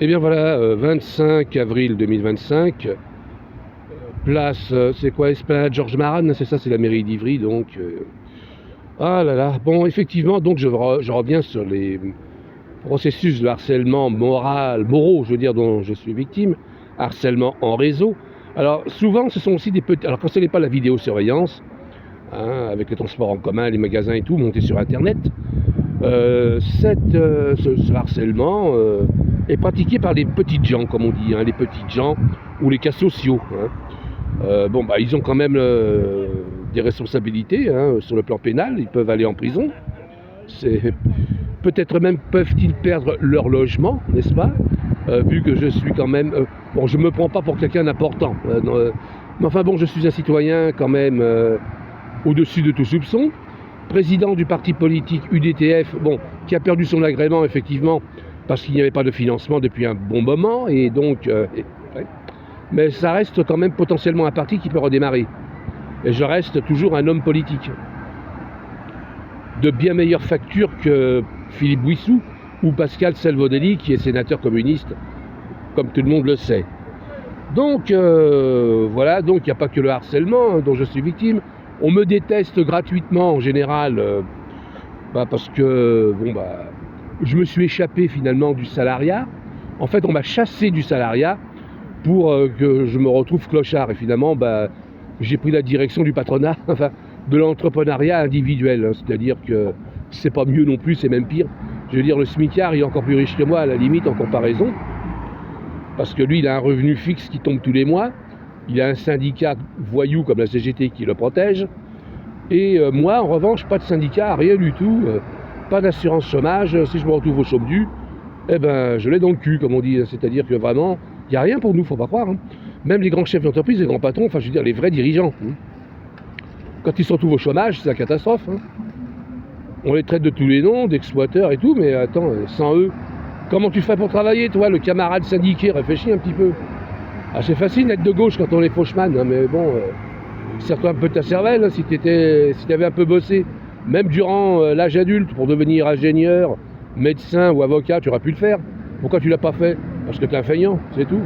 Et bien voilà, 25 avril 2025, place, c'est quoi, Esplanade Georges Marane, c'est ça, c'est la mairie d'Ivry, donc... ah là là, bon, effectivement, donc je reviens sur les processus de harcèlement moraux, je veux dire, dont je suis victime, harcèlement en réseau. Alors souvent, ce sont aussi des petits... Alors quand ce n'est pas la vidéosurveillance, hein, avec les transports en commun, les magasins et tout, montés sur Internet, ce harcèlement est pratiqué par les petites gens, comme on dit, hein, les petites gens ou les cas sociaux. Hein. Bon, bah, ils ont quand même des responsabilités hein, sur le plan pénal, ils peuvent aller en prison. Peut-être même peuvent-ils perdre leur logement, n'est-ce pas vu que je suis quand même... bon, je ne me prends pas pour quelqu'un d'important. Mais enfin bon, je suis un citoyen quand même au-dessus de tout soupçon. Président du parti politique UDTF, bon, qui a perdu son agrément effectivement parce qu'il n'y avait pas de financement depuis un bon moment, et donc, ouais. Mais ça reste quand même potentiellement un parti qui peut redémarrer. Et je reste toujours un homme politique, de bien meilleure facture que Philippe Bouissou ou Pascal Salvodelli, qui est sénateur communiste, comme tout le monde le sait. Donc, voilà, donc il n'y a pas que le harcèlement hein, dont je suis victime. On me déteste gratuitement en général, parce que bon, je me suis échappé finalement du salariat. En fait, on m'a chassé du salariat pour que je me retrouve clochard. Et finalement, j'ai pris la direction du patronat, enfin, de l'entrepreneuriat individuel. Hein, c'est-à-dire que c'est pas mieux non plus, c'est même pire. Je veux dire, le smicard, il est encore plus riche que moi, à la limite, en comparaison. Parce que lui, il a un revenu fixe qui tombe tous les mois. Il a un syndicat voyou comme la CGT qui le protège. Et moi, en revanche, pas de syndicat, rien du tout. Pas d'assurance chômage. Si je me retrouve au chômage, eh ben, je l'ai dans le cul, comme on dit. C'est-à-dire que vraiment, il n'y a rien pour nous, faut pas croire. Hein. Même les grands chefs d'entreprise, les grands patrons, enfin, je veux dire, les vrais dirigeants. Hein. Quand ils se retrouvent au chômage, c'est la catastrophe. Hein. On les traite de tous les noms, d'exploiteurs et tout, mais attends, sans eux, comment tu ferais pour travailler, toi, le camarade syndiqué? Réfléchis un petit peu. Ah, c'est facile d'être de gauche quand on est faucheman, hein, mais bon, serre-toi un peu ta cervelle, hein, si t'avais un peu bossé, même durant l'âge adulte, pour devenir ingénieur, médecin ou avocat, tu aurais pu le faire. Pourquoi tu l'as pas fait? Parce que t'es un feignant, c'est tout.